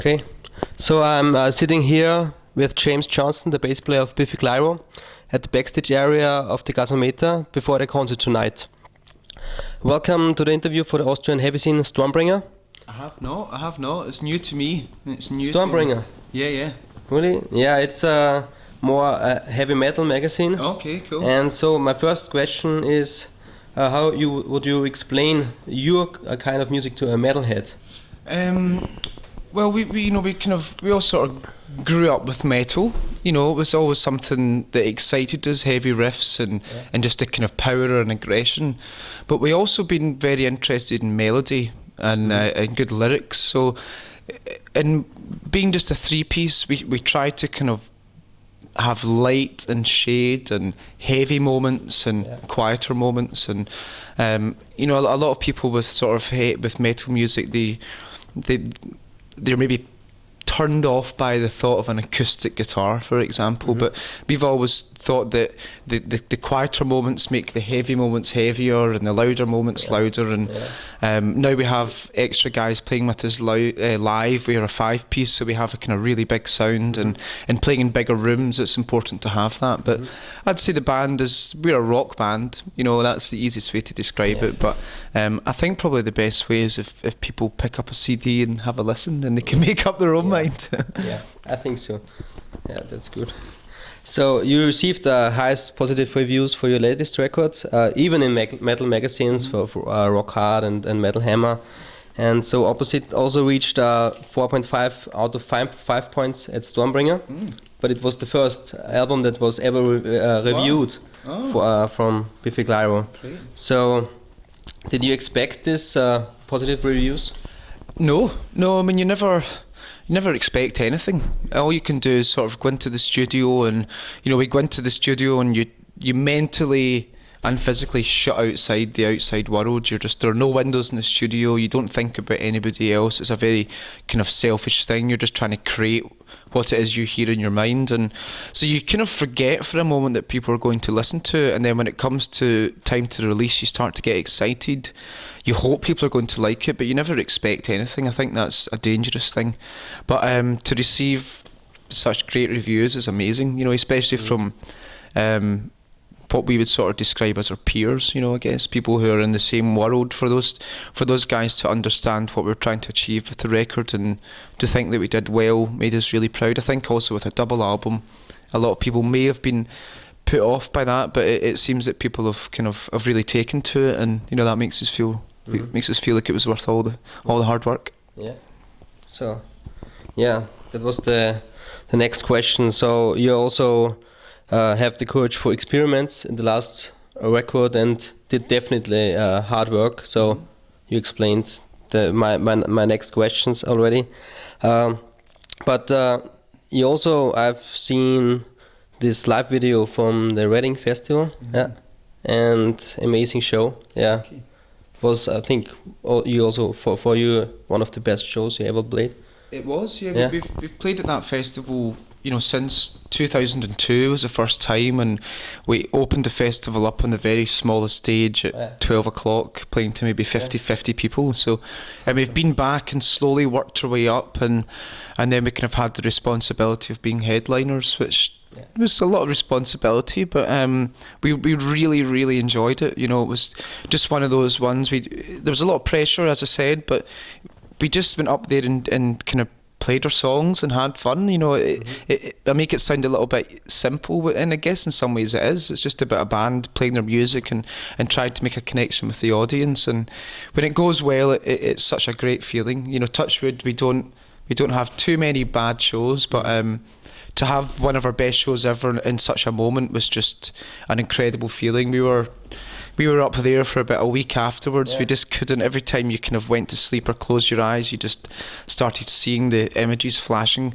Okay, so I'm sitting here with James Johnston, the bass player of BIFFY CLYRO, at the backstage area of the Gasometer before the concert tonight. Welcome to the interview for the Austrian heavy scene Stormbringer. I have not. It's new to me. It's new Stormbringer? To me. Yeah. Really? Yeah, it's more a heavy metal magazine. Okay, cool. And so my first question is, how would you explain your kind of music to a metalhead? Well, we all sort of grew up with metal. You know, it was always something that excited us, heavy riffs and just a kind of power and aggression. But we also been very interested in melody and good lyrics. So, in being just a three-piece, we tried to kind of have light and shade and heavy moments and quieter moments. And you know, a lot of people with sort of with metal music, they're maybe turned off by the thought of an acoustic guitar, for example, but we've always thought that the quieter moments make the heavy moments heavier and the louder moments louder, and now we have extra guys playing with us live. We are a five-piece, so we have a kind of really big sound, and playing in bigger rooms, it's important to have that. But I'd say the band we're a rock band, you know, that's the easiest way to describe it, but I think probably the best way is if people pick up a CD and have a listen, and they can make up their own mind. Yeah, I think so. Yeah, that's good. So you received the highest positive reviews for your latest record, even in metal magazines for Rock Hard and Metal Hammer. And so Opposite also reached 4.5 out of 5 points at Stormbringer. But it was the first album that was ever reviewed from BIFFY CLYRO. So did you expect this positive reviews? No, I mean, you never expect anything. All you can do is sort of go into the studio, and you know, we go into the studio and you mentally and physically shut outside the outside world. There are no windows in the studio. You don't think about anybody else. It's a very kind of selfish thing. You're just trying to create what it is you hear in your mind, and so you kind of forget for a moment that people are going to listen to it, and then when it comes to time to release, you start to get excited. You hope people are going to like it, but you never expect anything. I think that's a dangerous thing. But to receive such great reviews is amazing, you know, especially from what we would sort of describe as our peers, you know, I guess, people who are in the same world. For those guys to understand what we're trying to achieve with the record and to think that we did well made us really proud. I think also with a double album, a lot of people may have been put off by that, but it seems that people have really taken to it, and you know, that makes us feel like it was worth all the hard work. Yeah. So, yeah, that was the next question. So you also have the courage for experiments in the last record and did definitely hard work. So you explained my next questions already. But you also, I've seen this live video from the Reading Festival, and amazing show. Yeah. Okay. Was, I think, you also for you one of the best shows you ever played. It was, yeah. We've played at that festival, you know, since 2002 was the first time, and we opened the festival up on the very smallest stage at 12 o'clock, playing to maybe 50 people. So, and we've been back and slowly worked our way up, and then we kind of had the responsibility of being headliners, which it was a lot of responsibility, but we really enjoyed it. You know, it was just one of those ones. There was a lot of pressure, as I said, but we just went up there and kind of played our songs and had fun. You know, I make it sound a little bit simple, and I guess in some ways it is. It's just about a band playing their music and trying to make a connection with the audience. And when it goes well, it's such a great feeling. You know, touch wood, we don't have too many bad shows, but to have one of our best shows ever in such a moment was just an incredible feeling. We were up there for about a week afterwards. We just couldn't. Every time you kind of went to sleep or closed your eyes, you just started seeing the images flashing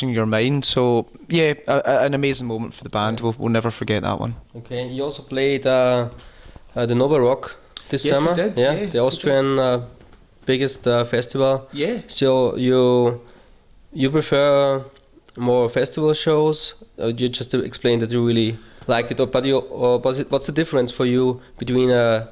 in your mind. So yeah, an amazing moment for the band. We'll never forget that one. Okay, you also played the Nova Rock this summer. We did, yeah, the Austrian biggest festival. Yeah. So you prefer more festival shows? You just explained that you really liked it, what's the difference for you between a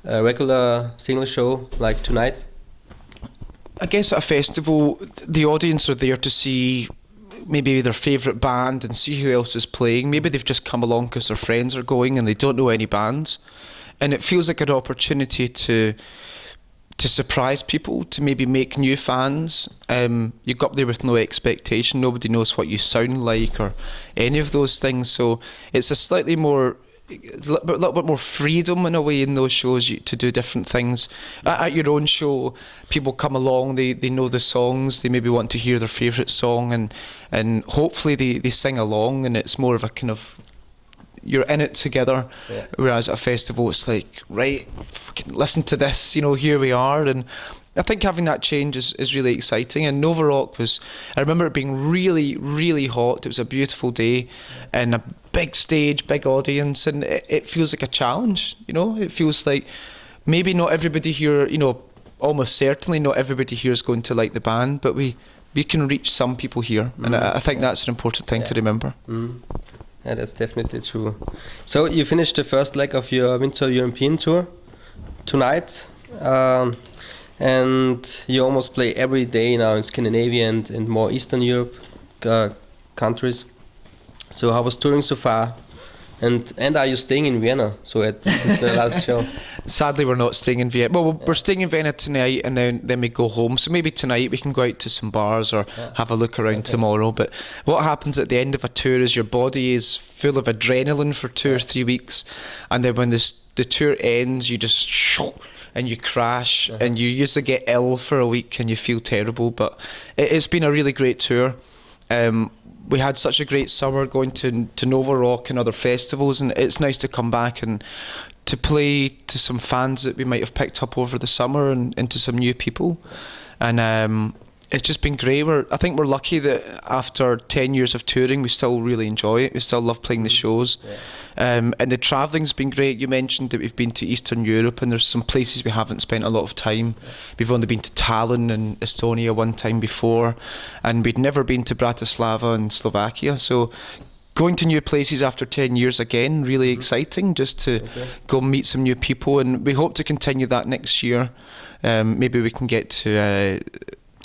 regular single show like tonight? I guess at a festival, the audience are there to see maybe their favourite band and see who else is playing. Maybe they've just come along because their friends are going and they don't know any bands. And it feels like an opportunity to surprise people, to maybe make new fans. You go up there with no expectation. Nobody knows what you sound like or any of those things. So it's a little bit more freedom in a way in those shows to do different things. At your own show, people come along, they know the songs, they maybe want to hear their favourite song, and hopefully they sing along, and it's more of a kind of, you're in it together. Yeah. Whereas at a festival it's like, right, fucking listen to this, here we are. And I think having that change is really exciting. And Nova Rock I remember it being really, really hot. It was a beautiful day and a big stage, big audience, and it feels like a challenge, It feels like maybe not everybody here, almost certainly not everybody here is going to like the band, but we can reach some people here. And I think that's an important thing to remember. Yeah, that's definitely true. So you finished the first leg of your Winter European tour tonight, and you almost play every day now in Scandinavia and more Eastern Europe countries. So how was touring so far? And are you staying in Vienna? So since the last show. Sadly, we're not staying in Vienna. Well, we're staying in Vienna tonight, and then we go home. So maybe tonight we can go out to some bars or have a look around tomorrow. But what happens at the end of a tour is your body is full of adrenaline for 2 or 3 weeks, and then when the tour ends, you just and you crash, and you usually get ill for a week and you feel terrible. But it's been a really great tour. We had such a great summer going to Nova Rock and other festivals, and it's nice to come back and to play to some fans that we might have picked up over the summer and to some new people. And it's just been great. I think we're lucky that after 10 years of touring, we still really enjoy it. We still love playing the shows. And the travelling's been great. You mentioned that we've been to Eastern Europe, and there's some places we haven't spent a lot of time. We've only been to Tallinn and Estonia one time before, and we'd never been to Bratislava and Slovakia. So going to new places after 10 years again, really exciting, just to go meet some new people, and we hope to continue that next year. Maybe we can get to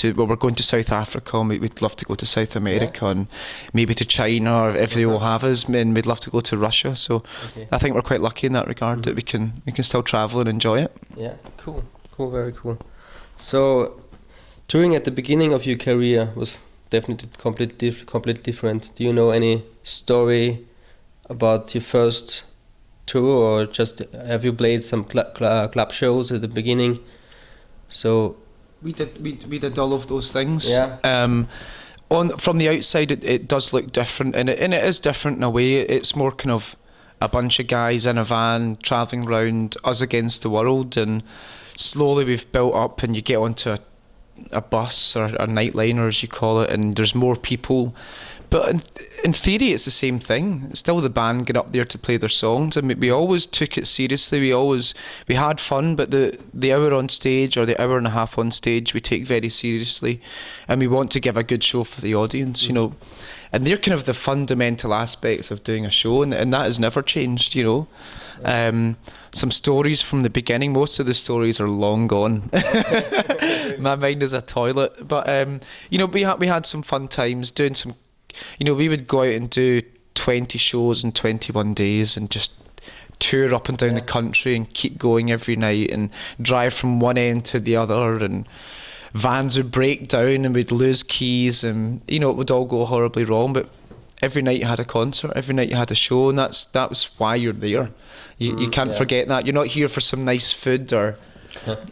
we're going to South Africa, and we'd love to go to South America, and maybe to China, or if they will have us, and we'd love to go to Russia. So I think we're quite lucky in that regard, that we can still travel and enjoy it. Yeah, cool, very cool. So touring at the beginning of your career was definitely completely different. Do you know any story about your first tour, or just have you played some club shows at the beginning? So we did all of those things. Yeah. From the outside, it does look different, and it is different in a way. It's more kind of a bunch of guys in a van travelling around, us against the world, and slowly we've built up, and you get onto a bus or a nightliner, as you call it, and there's more people. But in theory, it's the same thing. It's still the band get up there to play their songs, and we always took it seriously. We had fun, but the hour on stage, or the hour and a half on stage, we take very seriously, and we want to give a good show for the audience, And they're kind of the fundamental aspects of doing a show, and that has never changed, Some stories from the beginning. Most of the stories are long gone. My mind is a toilet. But we had some fun times doing some. We would go out and do 20 shows in 21 days and just tour up and down the country and keep going every night and drive from one end to the other, and vans would break down and we'd lose keys, and it would all go horribly wrong. But every night you had a concert, every night you had a show, and that was why you're there. You can't forget that. You're not here for some nice food or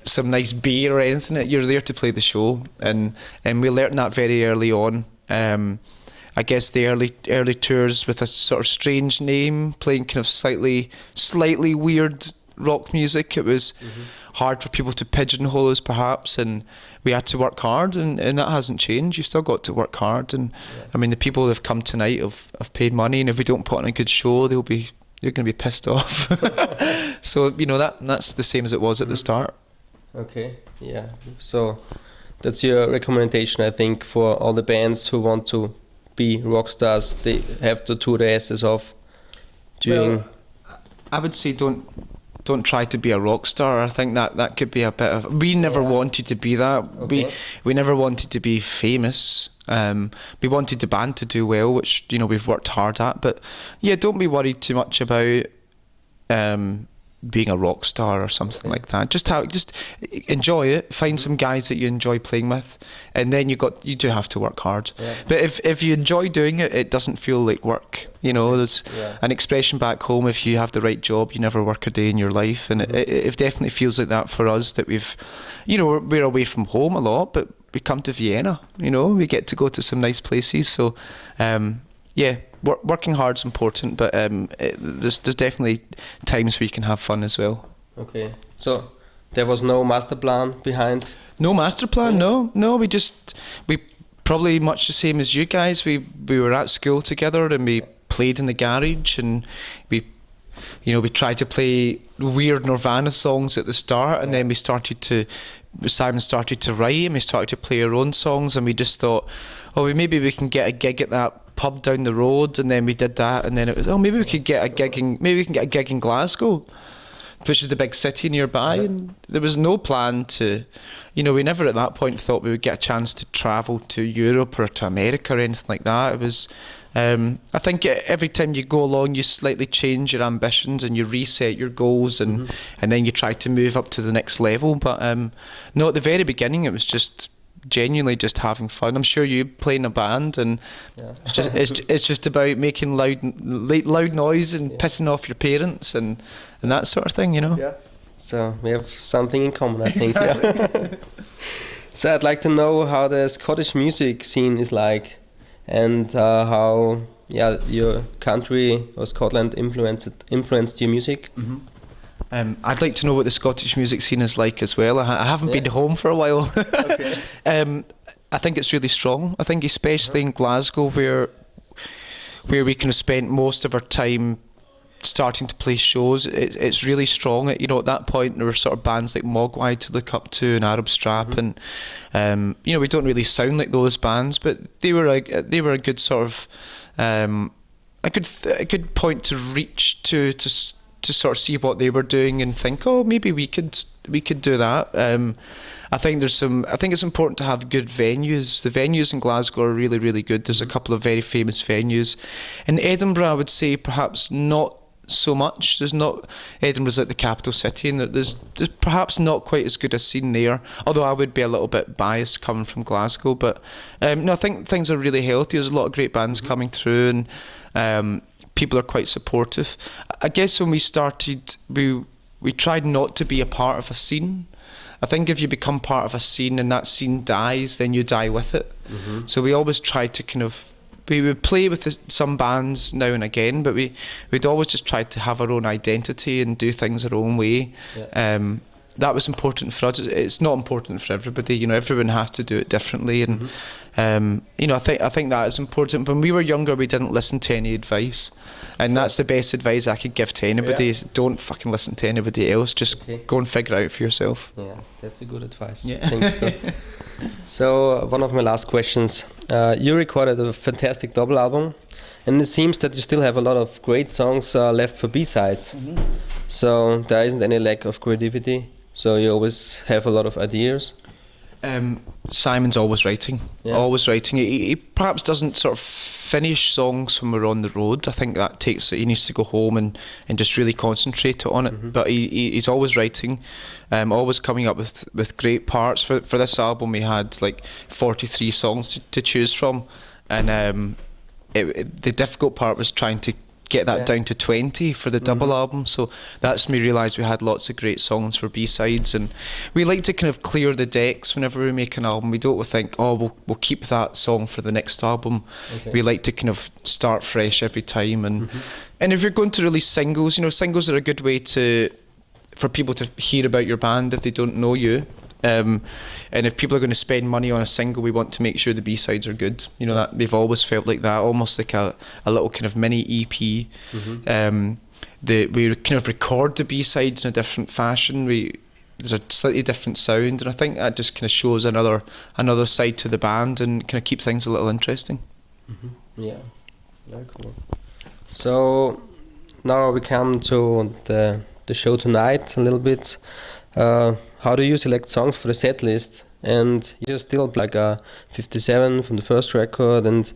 some nice beer or anything. You're there to play the show, and we learned that very early on. I guess the early tours with a sort of strange name, playing kind of slightly weird rock music. It was hard for people to pigeonhole us, perhaps, and we had to work hard, and that hasn't changed. You still got to work hard, and I mean, the people that have come tonight have paid money, and if we don't put on a good show, they're going to be pissed off. So that's the same as it was at the start. Okay, yeah. So that's your recommendation, I think, for all the bands who want to be rock stars. They have to tour their asses off during. Well, I would say don't don't try to be a rock star. I think that could be a bit of. We never wanted to be that. Okay. We never wanted to be famous. We wanted the band to do well, which we've worked hard at. But yeah, don't be worried too much about being a rock star or something like that. Just enjoy it. Find some guys that you enjoy playing with, and then you do have to work hard. Yeah. But if you enjoy doing it, it doesn't feel like work. There's an expression back home: if you have the right job, you never work a day in your life. And it definitely feels like that for us. That we're away from home a lot, but we come to Vienna. We get to go to some nice places. So yeah. Working hard is important, but there's definitely times where you can have fun as well. Okay, so there was no master plan behind? No master plan, no. We probably much the same as you guys. We were at school together and we played in the garage, and we tried to play weird Nirvana songs at the start, and then Simon started to write, and we started to play our own songs, and we just thought, maybe we can get a gig at that pub down the road, and then we did that, and then it was, maybe we can get a gig in Glasgow, which is the big city nearby. And there was no plan to, we never at that point thought we would get a chance to travel to Europe or to America or anything like that. It was, I think every time you go along, you slightly change your ambitions and you reset your goals, and then you try to move up to the next level. But no, at the very beginning, it was just genuinely just having fun. I'm sure you play in a band, and it's just about making loud noise and pissing off your parents and that sort of thing, Yeah. So we have something in common, I think. Yeah. So I'd like to know how the Scottish music scene is like, and how your country or Scotland influenced your music. Mm-hmm. I'd like to know what the Scottish music scene is like as well. I haven't been home for a while. Okay. I think it's really strong. I think especially in Glasgow, where we kind of spent most of our time starting to play shows, it's really strong. At that point, there were sort of bands like Mogwai to look up to and Arab Strap, and we don't really sound like those bands, but they were a good sort of a good point to reach to sort of see what they were doing and think, maybe we could do that. I think it's important to have good venues. The venues in Glasgow are really, really good. There's a couple of very famous venues. In Edinburgh, I would say perhaps not so much. Edinburgh's like the capital city, and there's perhaps not quite as good a scene there, although I would be a little bit biased coming from Glasgow. But no, I think things are really healthy. There's a lot of great bands coming through, and people are quite supportive. I guess when we started, we tried not to be a part of a scene. I think if you become part of a scene and that scene dies, then you die with it. Mm-hmm. So we always tried to we would play with some bands now and again, but we'd always just try to have our own identity and do things our own way. Yeah. That was important for us. It's not important for everybody. Everyone has to do it differently, and I think that is important. When we were younger, we didn't listen to any advice, and that's the best advice I could give to anybody. Is don't fucking listen to anybody else. Just go and figure it out for yourself. Yeah, that's a good advice. Yeah. I think so. So one of my last questions. You recorded a fantastic double album, and it seems that you still have a lot of great songs left for B-sides. Mm-hmm. So there isn't any lack of creativity. So you always have a lot of ideas. Simon's always writing. He perhaps doesn't sort of finish songs when we're on the road. I think that he needs to go home and just really concentrate on it. Mm-hmm. But he's always writing, always coming up with great parts. For this album, we had like 43 songs to choose from, and the difficult part was trying to get that down to 20 for the double album. So that's when we realised we had lots of great songs for B-sides, and we like to kind of clear the decks whenever we make an album. We don't think, we'll keep that song for the next album. Okay. We like to kind of start fresh every time, and if you're going to release singles, singles are a good way for people to hear about your band if they don't know you. And if people are going to spend money on a single, we want to make sure the B-sides are good. That we've always felt like that, almost like a little kind of mini EP. Mm-hmm. We kind of record the B-sides in a different fashion. There's a slightly different sound, and I think that just kind of shows another side to the band and kind of keeps things a little interesting. Mm-hmm. Yeah, very cool. So now we come to the the show tonight a little bit. How do you select songs for the set list? And you still like 57 from the first record, and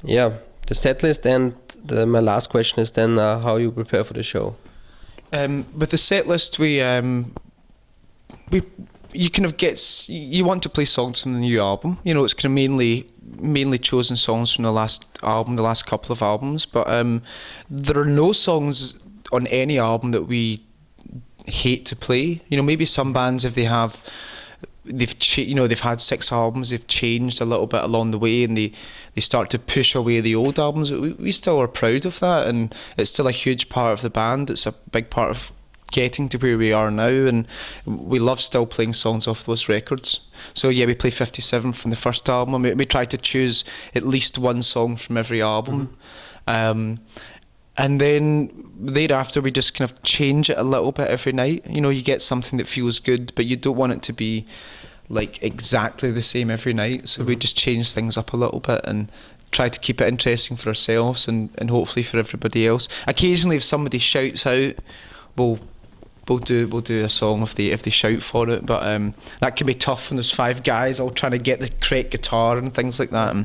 yeah, the set list. And my last question is then how you prepare for the show. With the set list, you kind of you want to play songs from the new album. You know, it's kind of mainly chosen songs from the last album, the last couple of albums. But there are no songs on any album that we hate to play. You know, maybe some bands, if they've had 6 albums, they've changed a little bit along the way, and they start to push away the old albums. We still are proud of that, and it's still a huge part of the band. It's a big part of getting to where we are now, and we love still playing songs off those records. So yeah, we play 57 from the first album. We try to choose at least one song from every album. And then thereafter we just kind of change it a little bit every night. You know, you get something that feels good, but you don't want it to be like exactly the same every night. So we just change things up a little bit and try to keep it interesting for ourselves and hopefully for everybody else. Occasionally, if somebody shouts out, we'll do a song if they shout for it. But that can be tough when there's 5 guys all trying to get the correct guitar and things like that.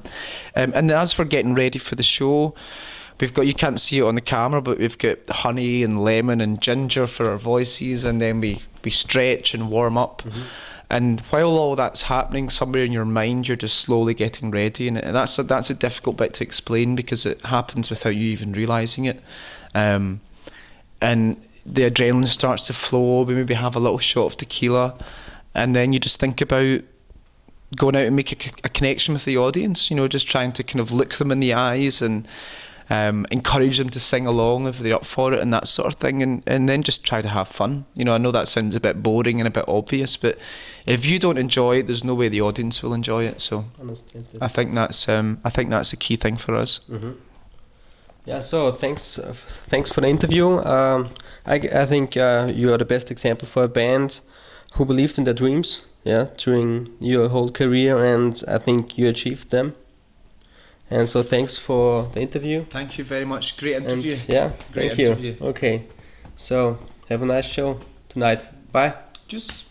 And as for getting ready for the show, we've got, you can't see it on the camera, but we've got honey and lemon and ginger for our voices, and then we stretch and warm up. And while all that's happening, somewhere in your mind, you're just slowly getting ready, and that's a difficult bit to explain because it happens without you even realising it. And the adrenaline starts to flow. We maybe have a little shot of tequila, and then you just think about going out and make a connection with the audience. You know, just trying to kind of look them in the eyes and encourage them to sing along if they're up for it and that sort of thing, and then just try to have fun. You know, I know that sounds a bit boring and a bit obvious, but if you don't enjoy it, there's no way the audience will enjoy it. So I think that's a key thing for us. Yeah, so thanks for the interview. I think you are the best example for a band who believed in their dreams, during your whole career, and I think you achieved them. And so thanks for the interview. Thank you very much. Great interview. And, thank you. Okay, so have a nice show tonight. Bye. Tschüss.